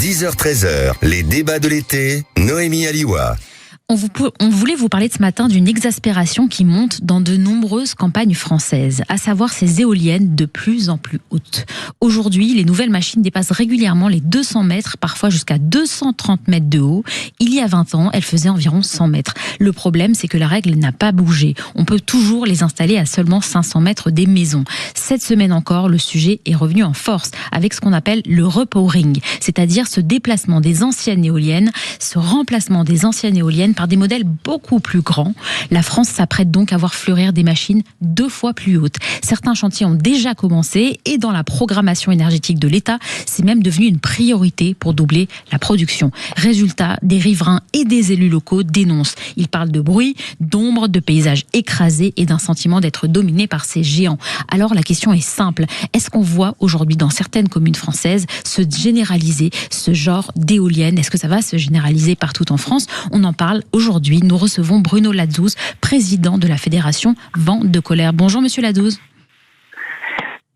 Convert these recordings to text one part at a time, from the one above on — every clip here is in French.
10h-13h, les débats de l'été, Noémie Aliwa. On voulait vous parler de ce matin d'une exaspération qui monte dans de nombreuses campagnes françaises, à savoir ces éoliennes de plus en plus hautes. Aujourd'hui, les nouvelles machines dépassent régulièrement les 200 mètres, parfois jusqu'à 230 mètres de haut. Il y a 20 ans, elles faisaient environ 100 mètres. Le problème, c'est que la règle n'a pas bougé. On peut toujours les installer à seulement 500 mètres des maisons. Cette semaine encore, le sujet est revenu en force avec ce qu'on appelle le repowering, c'est-à-dire ce déplacement des anciennes éoliennes, ce remplacement des anciennes éoliennes par des modèles beaucoup plus grands. La France s'apprête donc à voir fleurir des machines 2 fois plus hautes. Certains chantiers ont déjà commencé et dans la programmation énergétique de l'État, c'est même devenu une priorité pour doubler la production. Résultat, des riverains et des élus locaux dénoncent. Ils parlent de bruit, d'ombre, de paysages écrasés et d'un sentiment d'être dominé par ces géants. Alors la question est simple. Est-ce qu'on voit aujourd'hui dans certaines communes françaises se généraliser ce genre d'éoliennes? Est-ce que ça va se généraliser partout en France? On en parle aujourd'hui. Nous recevons Bruno Ladouze, président de la Fédération Vent de Colère. Bonjour Monsieur Ladouze.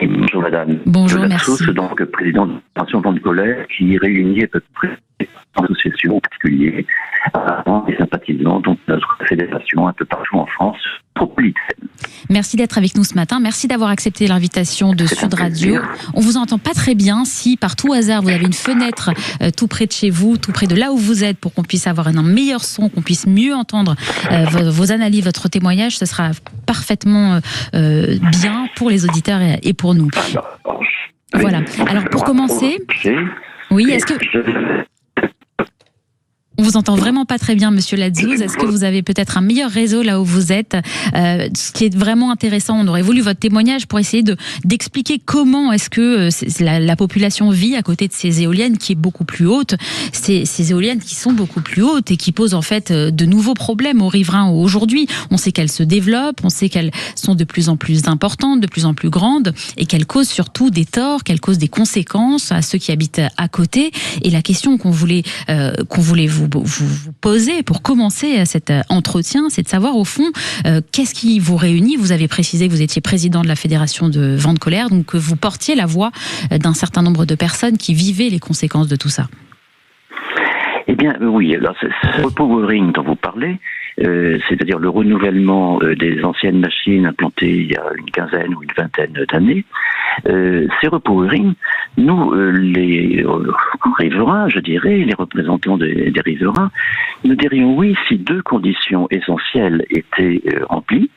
Et bonjour madame. Bonjour, merci. Donc président de la Fédération Vent de Colère qui réunit à peu près une association en particulier et sympathisants, donc notre fédération un peu partout en France métropolitaine. Merci d'être avec nous ce matin. Merci d'avoir accepté l'invitation de Sud Radio. On vous entend pas très bien. Si par tout hasard vous avez une fenêtre tout près de chez vous, tout près de là où vous êtes, pour qu'on puisse avoir un meilleur son, qu'on puisse mieux entendre vos analyses, votre témoignage, ce sera parfaitement bien pour les auditeurs et pour nous. Voilà. Alors pour commencer, oui, est-ce que on vous entend vraiment pas très bien, Monsieur Ladouze. Est-ce que vous avez peut-être un meilleur réseau là où vous êtes? Ce qui est vraiment intéressant, on aurait voulu votre témoignage pour essayer d'expliquer comment est-ce que la population vit à côté de ces éoliennes qui est beaucoup plus haute. Ces éoliennes qui sont beaucoup plus hautes et qui posent en fait de nouveaux problèmes aux riverains aujourd'hui. On sait qu'elles se développent, on sait qu'elles sont de plus en plus importantes, de plus en plus grandes et qu'elles causent surtout des torts, qu'elles causent des conséquences à ceux qui habitent à côté. Et la question qu'on voulait vous poser pour commencer cet entretien, c'est de savoir au fond qu'est-ce qui vous réunit. Vous avez précisé que vous étiez président de la Fédération de Vent de Colère, donc que vous portiez la voix d'un certain nombre de personnes qui vivaient les conséquences de tout ça. Eh bien oui, alors ce repowering dont vous parlez, c'est-à-dire le renouvellement des anciennes machines implantées il y a une quinzaine ou une vingtaine d'années, ces repowering, nous, les riverains, je dirais, les représentants des riverains, nous dirions oui si 2 conditions essentielles étaient remplies,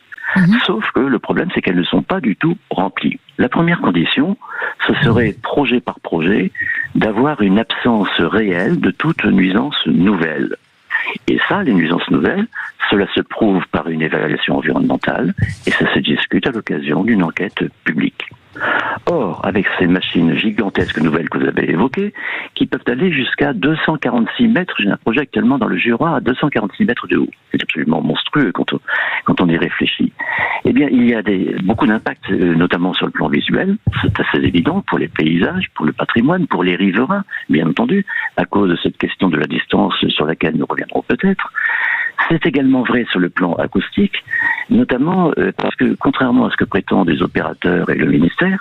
sauf que le problème c'est qu'elles ne sont pas du tout remplies. La première condition, ce serait projet par projet d'avoir une absence réelle de toute nuisance nouvelle. Et ça, les nuisances nouvelles, cela se prouve par une évaluation environnementale et ça se discute à l'occasion d'une enquête publique. Or, avec ces machines gigantesques nouvelles que vous avez évoquées, qui peuvent aller jusqu'à 246 mètres, j'ai un projet actuellement dans le Jura à 246 mètres de haut. C'est absolument monstrueux quand on y réfléchit. Eh bien, il y a beaucoup d'impacts, notamment sur le plan visuel, c'est assez évident, pour les paysages, pour le patrimoine, pour les riverains, bien entendu, à cause de cette question de la distance sur laquelle nous reviendrons peut-être. C'est également vrai sur le plan acoustique, notamment parce que, contrairement à ce que prétendent les opérateurs et le ministère,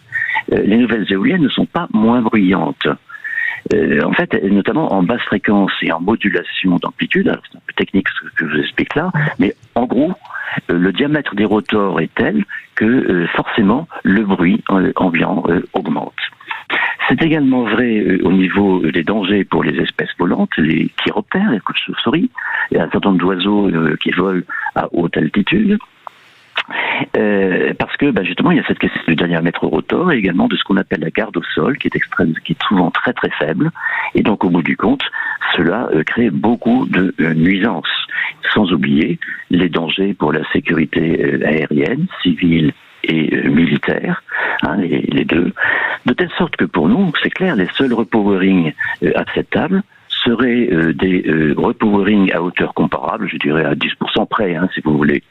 les nouvelles éoliennes ne sont pas moins bruyantes. En fait, notamment en basse fréquence et en modulation d'amplitude, alors c'est un peu technique ce que je vous explique là, mais en gros, le diamètre des rotors est tel que forcément le bruit ambiant augmente. C'est également vrai au niveau des dangers pour les espèces volantes, les chiroptères, les chauves-souris, il y a un certain nombre d'oiseaux qui volent à haute altitude. Parce que justement il y a cette question du diamètre rotor et également de ce qu'on appelle la garde au sol qui est souvent très très faible et donc au bout du compte cela crée beaucoup de nuisances, sans oublier les dangers pour la sécurité aérienne, civile et militaire, les deux, de telle sorte que pour nous, c'est clair, les seuls repowering acceptables seraient des repowering à hauteur comparable, je dirais à 10% près, si vous voulez.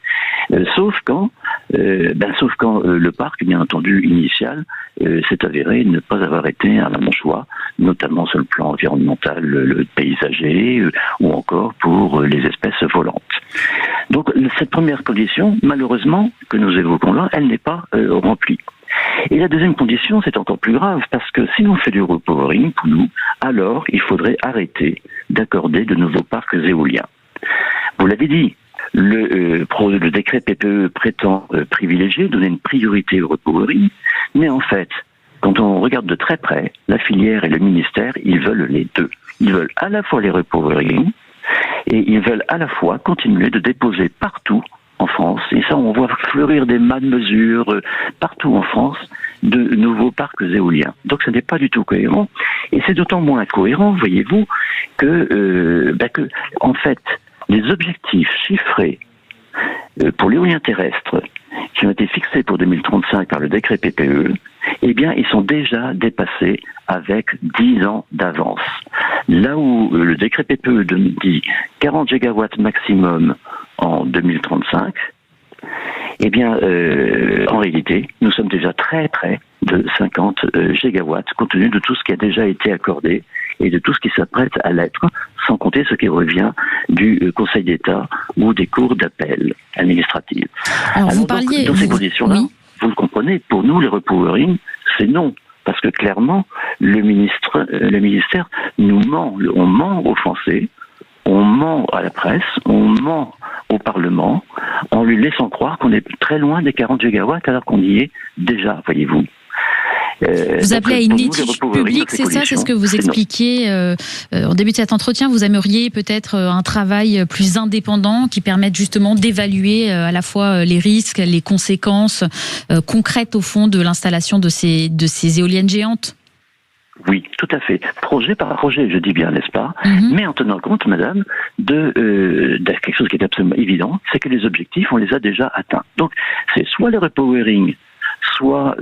Sauf quand le parc, bien entendu, initial, s'est avéré ne pas avoir été un bon choix, notamment sur le plan environnemental, le paysager, ou encore pour les espèces volantes. Donc cette première condition, malheureusement, que nous évoquons là, elle n'est pas remplie. Et la deuxième condition, c'est encore plus grave, parce que si on fait du repowering, pour nous, alors il faudrait arrêter d'accorder de nouveaux parcs éoliens. Vous l'avez dit, le décret PPE prétend privilégier, donner une priorité au repowering, mais en fait, quand on regarde de très près, la filière et le ministère, ils veulent les deux. Ils veulent à la fois les repowering et ils veulent à la fois continuer de déposer partout en France, et ça on voit fleurir des mesures partout en France, de nouveaux parcs éoliens. Donc ce n'est pas du tout cohérent, et c'est d'autant moins cohérent, voyez-vous, que en fait, les objectifs chiffrés pour l'éolien terrestre qui ont été fixés pour 2035 par le décret PPE, eh bien, ils sont déjà dépassés avec 10 ans d'avance. Là où le décret PPE dit 40 gigawatts maximum en 2035, eh bien, en réalité, nous sommes déjà très près de 50 gigawatts, compte tenu de tout ce qui a déjà été accordé et de tout ce qui s'apprête à l'être, sans compter ce qui revient du Conseil d'État ou des cours d'appel administratives. Alors vous parliez... Dans ces conditions-là, oui. Vous le comprenez, pour nous, les repowering, c'est non. Parce que clairement, le ministère nous ment. On ment aux Français, on ment à la presse, on ment au Parlement, en lui laissant croire qu'on est très loin des 40 gigawatts alors qu'on y est déjà, voyez-vous. Vous appelez à une éthique publique, c'est ça, c'est ce que vous expliquiez en début de cet entretien. Vous aimeriez peut-être un travail plus indépendant qui permette justement d'évaluer à la fois les risques, les conséquences concrètes au fond de l'installation de ces éoliennes géantes. Oui, tout à fait. Projet par projet, je dis bien, n'est-ce pas ? Mais en tenant compte, madame, de quelque chose qui est absolument évident, c'est que les objectifs, on les a déjà atteints. Donc, c'est soit le repowering, soit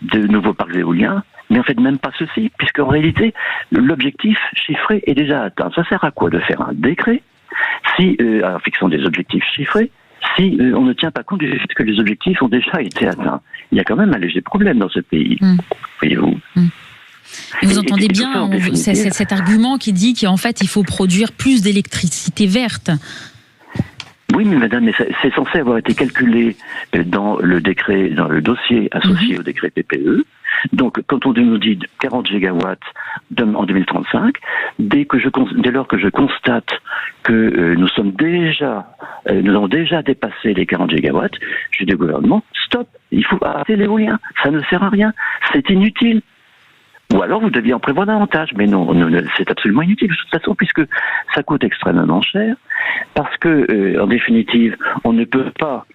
de nouveaux parcs éoliens, mais en fait même pas ceci, puisqu'en réalité, l'objectif chiffré est déjà atteint. Ça sert à quoi de faire un décret en fixant des objectifs chiffrés si on ne tient pas compte du fait que les objectifs ont déjà été atteints? Il y a quand même un léger problème dans ce pays, voyez-vous. Et vous entendez bien cet argument qui dit qu'en fait il faut produire plus d'électricité verte. Oui, mais madame, mais c'est censé avoir été calculé dans le décret, dans le dossier associé au décret PPE. Donc, quand on nous dit 40 gigawatts en 2035, dès lors que je constate que nous avons déjà dépassé les 40 gigawatts, je dis au gouvernement, stop, il faut arrêter l'éolien, ça ne sert à rien, c'est inutile. Ou alors vous deviez en prévoir davantage, mais non, c'est absolument inutile de toute façon, puisque ça coûte extrêmement cher, parce que, en définitive, on ne peut pas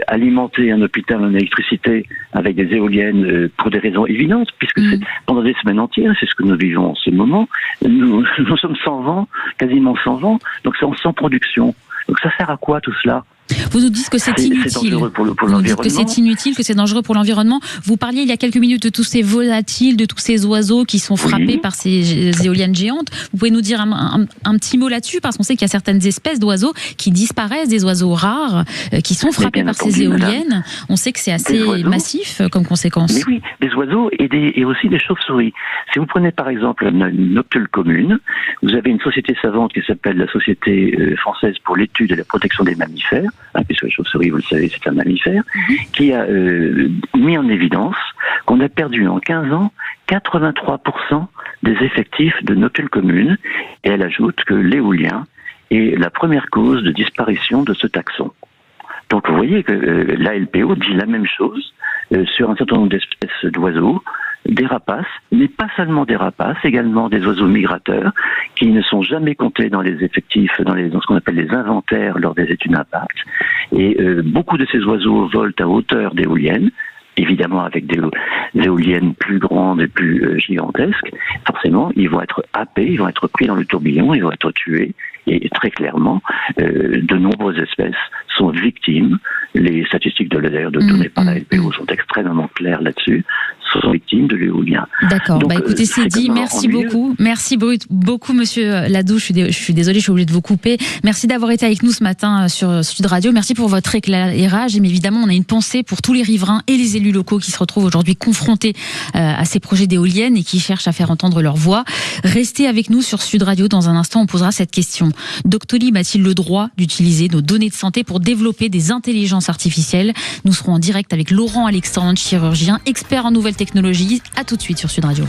alimenter un hôpital en électricité avec des éoliennes pour des raisons évidentes, puisque c'est pendant des semaines entières, c'est ce que nous vivons en ce moment, nous sommes sans vent, quasiment sans vent, donc c'est sans production. Donc ça sert à quoi tout cela ? Vous nous dites que c'est inutile. C'est dangereux pour vous nous dites que c'est inutile, que c'est dangereux pour l'environnement. Vous parliez il y a quelques minutes de tous ces volatiles, de tous ces oiseaux qui sont frappés par ces éoliennes géantes. Vous pouvez nous dire un petit mot là-dessus, parce qu'on sait qu'il y a certaines espèces d'oiseaux qui disparaissent, des oiseaux rares, qui sont frappés par ces éoliennes. Madame. On sait que c'est assez massif comme conséquence. Mais oui, des oiseaux et aussi des chauves-souris. Si vous prenez par exemple une noctule commune, vous avez une société savante qui s'appelle la Société française pour l'étude et la protection des mammifères, puisque la chauve-souris, vous le savez, c'est un mammifère, qui a mis en évidence qu'on a perdu en 15 ans 83% des effectifs de noctule commune, et elle ajoute que l'éolien est la première cause de disparition de ce taxon. Donc vous voyez que l'ALPO dit la même chose sur un certain nombre d'espèces d'oiseaux, des rapaces, mais pas seulement des rapaces, également des oiseaux migrateurs qui ne sont jamais comptés dans les effectifs, dans ce qu'on appelle les inventaires lors des études d'impact. Et beaucoup de ces oiseaux volent à hauteur d'éoliennes, évidemment avec des éoliennes plus grandes et plus gigantesques. Forcément, ils vont être happés, ils vont être pris dans le tourbillon, ils vont être tués. Et très clairement, de nombreuses espèces sont victimes. Les statistiques données par la LPO sont extrêmement claires là-dessus. Sont victimes de l'éolien. D'accord. Donc, écoutez, c'est dit. Merci beaucoup. Merci beaucoup, Monsieur Ladoux. Je suis désolée, je suis obligée de vous couper. Merci d'avoir été avec nous ce matin sur Sud Radio. Merci pour votre éclairage. Mais évidemment, on a une pensée pour tous les riverains et les élus locaux qui se retrouvent aujourd'hui confrontés à ces projets d'éoliennes et qui cherchent à faire entendre leur voix. Restez avec nous sur Sud Radio. Dans un instant, on posera cette question. Doctolib a-t-il le droit d'utiliser nos données de santé pour développer des intelligences artificielles ? Nous serons en direct avec Laurent Alexandre, chirurgien, expert en nouvelles technologies. À tout de suite sur Sud Radio.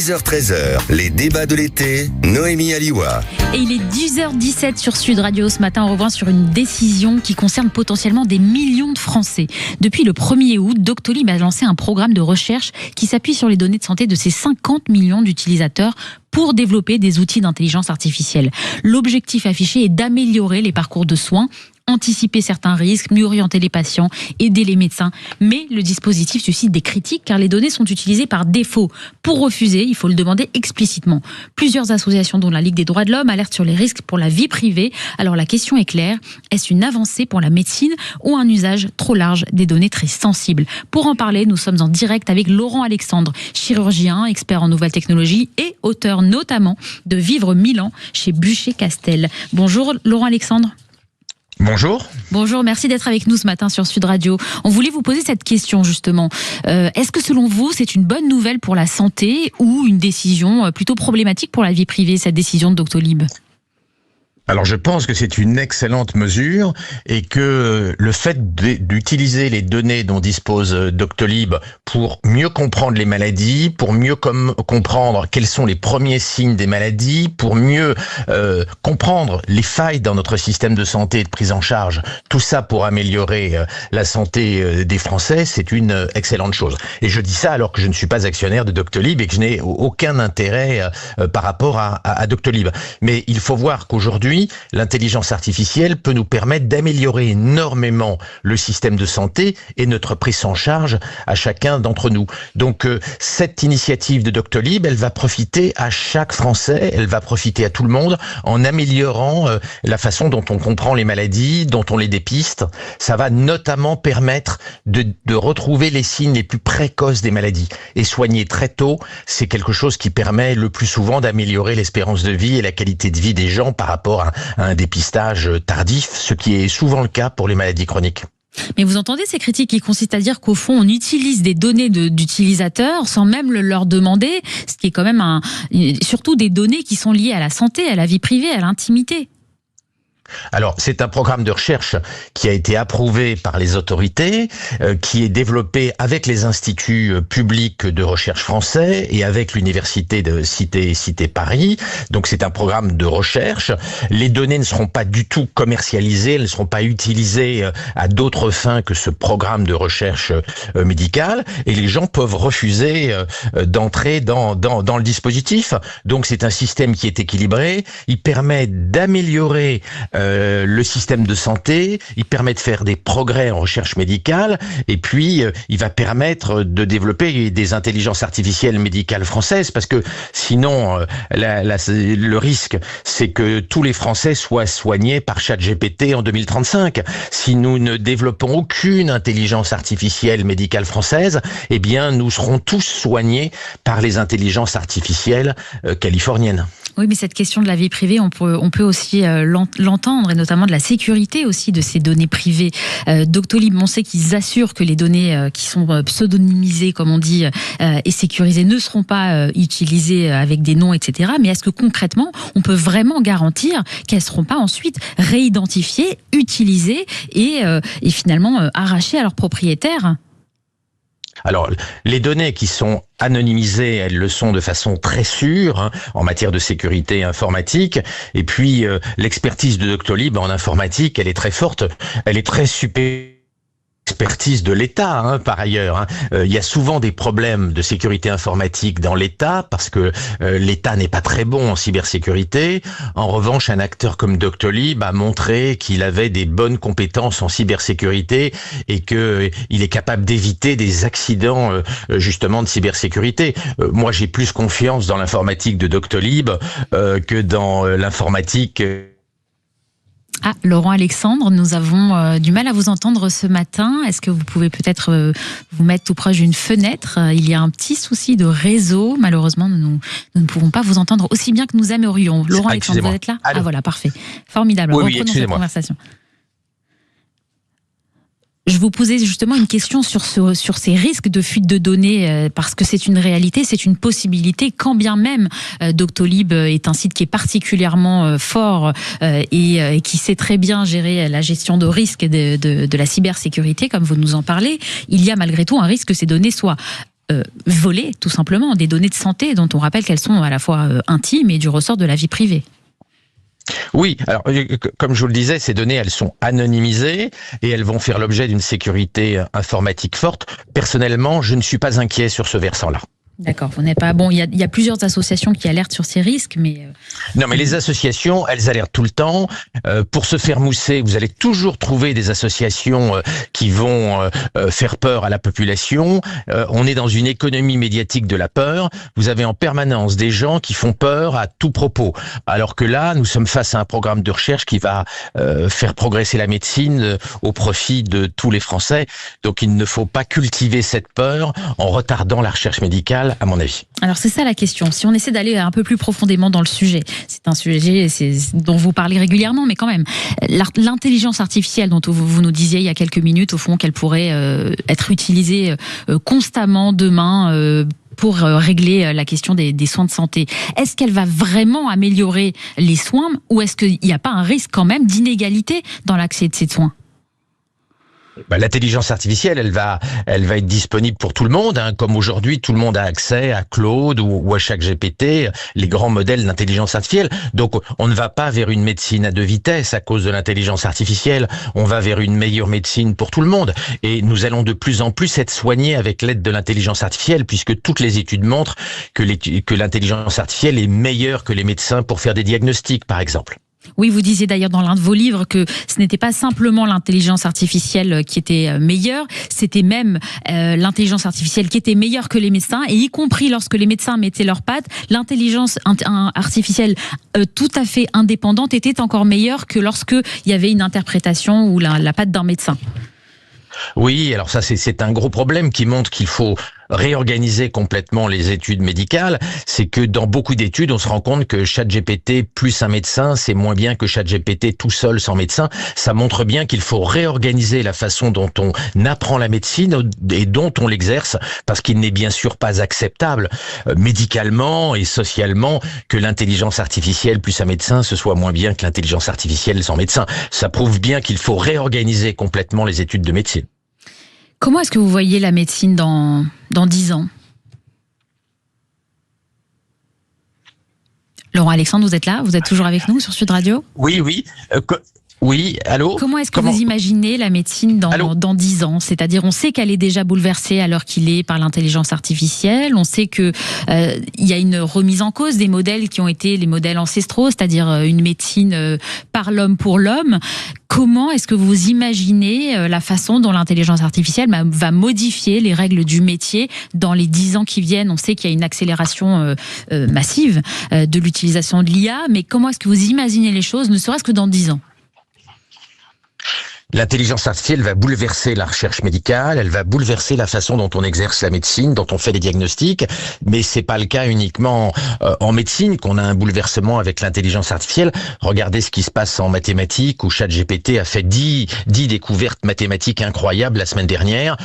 10h-13h, les débats de l'été, Noémie Aliwa. Et il est 10h17 sur Sud Radio. Ce matin, on revient sur une décision qui concerne potentiellement des millions de Français. Depuis le 1er août, Doctolib a lancé un programme de recherche qui s'appuie sur les données de santé de ses 50 millions d'utilisateurs pour développer des outils d'intelligence artificielle. L'objectif affiché est d'améliorer les parcours de soins, anticiper certains risques, mieux orienter les patients, aider les médecins. Mais le dispositif suscite des critiques car les données sont utilisées par défaut. Pour refuser, il faut le demander explicitement. Plusieurs associations, dont la Ligue des droits de l'homme, alertent sur les risques pour la vie privée. Alors la question est claire, est-ce une avancée pour la médecine ou un usage trop large des données très sensibles? Pour en parler, nous sommes en direct avec Laurent Alexandre, chirurgien, expert en nouvelles technologies et auteur notamment de Vivre 1000 ans chez Bucher-Castel. Bonjour Laurent Alexandre. Bonjour. Bonjour, merci d'être avec nous ce matin sur Sud Radio. On voulait vous poser cette question justement. Est-ce que selon vous, c'est une bonne nouvelle pour la santé ou une décision plutôt problématique pour la vie privée, cette décision de Doctolib ? Alors je pense que c'est une excellente mesure et que le fait d'utiliser les données dont dispose Doctolib pour mieux comprendre les maladies, pour mieux comprendre quels sont les premiers signes des maladies, pour mieux comprendre les failles dans notre système de santé et de prise en charge, tout ça pour améliorer la santé des Français, c'est une excellente chose. Et je dis ça alors que je ne suis pas actionnaire de Doctolib et que je n'ai aucun intérêt par rapport à Doctolib. Mais il faut voir qu'aujourd'hui, l'intelligence artificielle peut nous permettre d'améliorer énormément le système de santé et notre prise en charge à chacun d'entre nous. Donc cette initiative de Doctolib, elle va profiter à chaque Français, elle va profiter à tout le monde en améliorant la façon dont on comprend les maladies, dont on les dépiste. Ça va notamment permettre de retrouver les signes les plus précoces des maladies. Et soigner très tôt, c'est quelque chose qui permet le plus souvent d'améliorer l'espérance de vie et la qualité de vie des gens par rapport à un dépistage tardif, ce qui est souvent le cas pour les maladies chroniques. Mais vous entendez ces critiques qui consistent à dire qu'au fond, on utilise des données d'utilisateurs sans même le leur demander, ce qui est quand même surtout des données qui sont liées à la santé, à la vie privée, à l'intimité. Alors, c'est un programme de recherche qui a été approuvé par les autorités, qui est développé avec les instituts publics de recherche français et avec l'université de Cité Paris. Donc, c'est un programme de recherche. Les données ne seront pas du tout commercialisées, elles ne seront pas utilisées à d'autres fins que ce programme de recherche médicale. Et les gens peuvent refuser d'entrer dans le dispositif. Donc, c'est un système qui est équilibré. Il permet d'améliorer le système de santé, il permet de faire des progrès en recherche médicale et puis il va permettre de développer des intelligences artificielles médicales françaises parce que sinon le risque c'est que tous les Français soient soignés par ChatGPT en 2035. Si nous ne développons aucune intelligence artificielle médicale française, eh bien nous serons tous soignés par les intelligences artificielles californiennes. Oui, mais cette question de la vie privée, on peut aussi l'entendre, et notamment de la sécurité aussi de ces données privées. Doctolib, on sait qu'ils assurent que les données qui sont pseudonymisées, comme on dit, et sécurisées ne seront pas utilisées avec des noms, etc. Mais est-ce que concrètement, on peut vraiment garantir qu'elles ne seront pas ensuite réidentifiées, utilisées et finalement arrachées à leurs propriétaires ? Alors, les données qui sont anonymisées, elles le sont de façon très sûre en matière de sécurité informatique. Et puis, l'expertise de Doctolib en informatique, elle est très forte, elle est très supérieure. Expertise de l'État, par ailleurs. Il y a souvent des problèmes de sécurité informatique dans l'État parce que l'État n'est pas très bon en cybersécurité. En revanche, un acteur comme Doctolib a montré qu'il avait des bonnes compétences en cybersécurité et que il est capable d'éviter des accidents justement de cybersécurité. Moi, j'ai plus confiance dans l'informatique de Doctolib que dans l'informatique. Ah, Laurent Alexandre, nous avons du mal à vous entendre ce matin. Est-ce que vous pouvez peut-être vous mettre tout proche d'une fenêtre ? Il y a un petit souci de réseau. Malheureusement, nous ne pouvons pas vous entendre aussi bien que nous aimerions. Laurent Alexandre, vous êtes là ? Allô. Ah voilà, parfait. Formidable. Oui, reprenons cette conversation. Je vous posais justement une question sur ces risques de fuite de données, parce que c'est une réalité, c'est une possibilité, quand bien même Doctolib est un site qui est particulièrement fort et qui sait très bien gérer la gestion de risques de la cybersécurité, comme vous nous en parlez, il y a malgré tout un risque que ces données soient voler, tout simplement, des données de santé dont on rappelle qu'elles sont à la fois intimes et du ressort de la vie privée. Oui, alors comme je vous le disais, ces données, elles sont anonymisées et elles vont faire l'objet d'une sécurité informatique forte. Personnellement, je ne suis pas inquiet sur ce versant-là. D'accord, vous n'êtes pas... Bon, il y a plusieurs associations qui alertent sur ces risques, mais... Non, mais les associations, elles alertent tout le temps. Pour se faire mousser, vous allez toujours trouver des associations qui vont faire peur à la population. On est dans une économie médiatique de la peur. Vous avez en permanence des gens qui font peur à tout propos. Alors que là, nous sommes face à un programme de recherche qui va faire progresser la médecine au profit de tous les Français. Donc il ne faut pas cultiver cette peur en retardant la recherche médicale, à mon avis. Alors c'est ça la question. Si on essaie d'aller un peu plus profondément dans le sujet, c'est un sujet dont vous parlez régulièrement, mais quand même, l'intelligence artificielle dont vous nous disiez il y a quelques minutes, au fond, qu'elle pourrait être utilisée constamment demain pour régler la question des soins de santé. Est-ce qu'elle va vraiment améliorer les soins ou est-ce qu'il n'y a pas un risque quand même d'inégalité dans l'accès de ces soins ? L'intelligence artificielle, elle va être disponible pour tout le monde, hein, comme aujourd'hui tout le monde a accès à Claude ou à ChatGPT, les grands modèles d'intelligence artificielle. Donc on ne va pas vers une médecine à deux vitesses à cause de l'intelligence artificielle, on va vers une meilleure médecine pour tout le monde. Et nous allons de plus en plus être soignés avec l'aide de l'intelligence artificielle, puisque toutes les études montrent que l'intelligence artificielle est meilleure que les médecins pour faire des diagnostics, par exemple. Oui, vous disiez d'ailleurs dans l'un de vos livres que ce n'était pas simplement l'intelligence artificielle qui était meilleure, c'était même l'intelligence artificielle qui était meilleure que les médecins, et y compris lorsque les médecins mettaient leurs pattes, l'intelligence artificielle tout à fait indépendante était encore meilleure que lorsqu'il y avait une interprétation ou la patte d'un médecin. Oui, alors ça c'est un gros problème qui montre qu'il faut réorganiser complètement les études médicales. C'est que dans beaucoup d'études, on se rend compte que ChatGPT plus un médecin, c'est moins bien que ChatGPT tout seul sans médecin. Ça montre bien qu'il faut réorganiser la façon dont on apprend la médecine et dont on l'exerce, parce qu'il n'est bien sûr pas acceptable médicalement et socialement que l'intelligence artificielle plus un médecin, ce soit moins bien que l'intelligence artificielle sans médecin. Ça prouve bien qu'il faut réorganiser complètement les études de médecine. Comment est-ce que vous voyez la médecine dans 10 ans ? Laurent Alexandre, vous êtes là ? Vous êtes toujours avec nous sur Sud Radio ? Oui. Oui, allô ? Comment est-ce que vous imaginez la médecine dans 10 ans ? C'est-à-dire, on sait qu'elle est déjà bouleversée à l'heure qu'il est par l'intelligence artificielle. On sait que il y a une remise en cause des modèles qui ont été les modèles ancestraux, c'est-à-dire une médecine par l'homme pour l'homme. Comment est-ce que vous imaginez la façon dont l'intelligence artificielle va modifier les règles du métier dans les 10 ans qui viennent ? On sait qu'il y a une accélération massive de l'utilisation de l'IA, mais comment est-ce que vous imaginez les choses, ne serait-ce que dans 10 ans ? L'intelligence artificielle va bouleverser la recherche médicale, elle va bouleverser la façon dont on exerce la médecine, dont on fait les diagnostics, mais c'est pas le cas uniquement en médecine qu'on a un bouleversement avec l'intelligence artificielle. Regardez ce qui se passe en mathématiques où ChatGPT a fait 10 découvertes mathématiques incroyables la semaine dernière.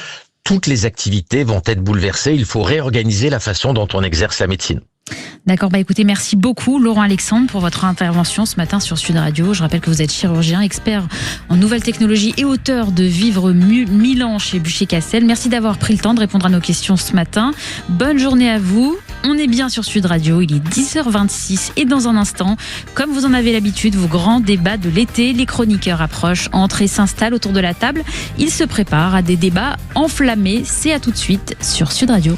Toutes les activités vont être bouleversées, il faut réorganiser la façon dont on exerce la médecine. D'accord, écoutez, merci beaucoup Laurent Alexandre pour votre intervention ce matin sur Sud Radio. Je rappelle que vous êtes chirurgien, expert en nouvelles technologies et auteur de Vivre 1000 ans chez Bucher-Cassel. Merci d'avoir pris le temps de répondre à nos questions ce matin. Bonne journée à vous. On est bien sur Sud Radio, il est 10h26 et dans un instant, comme vous en avez l'habitude, vos grands débats de l'été, les chroniqueurs approchent, entrent et s'installent autour de la table. Ils se préparent à des débats enflammés. C'est à tout de suite sur Sud Radio.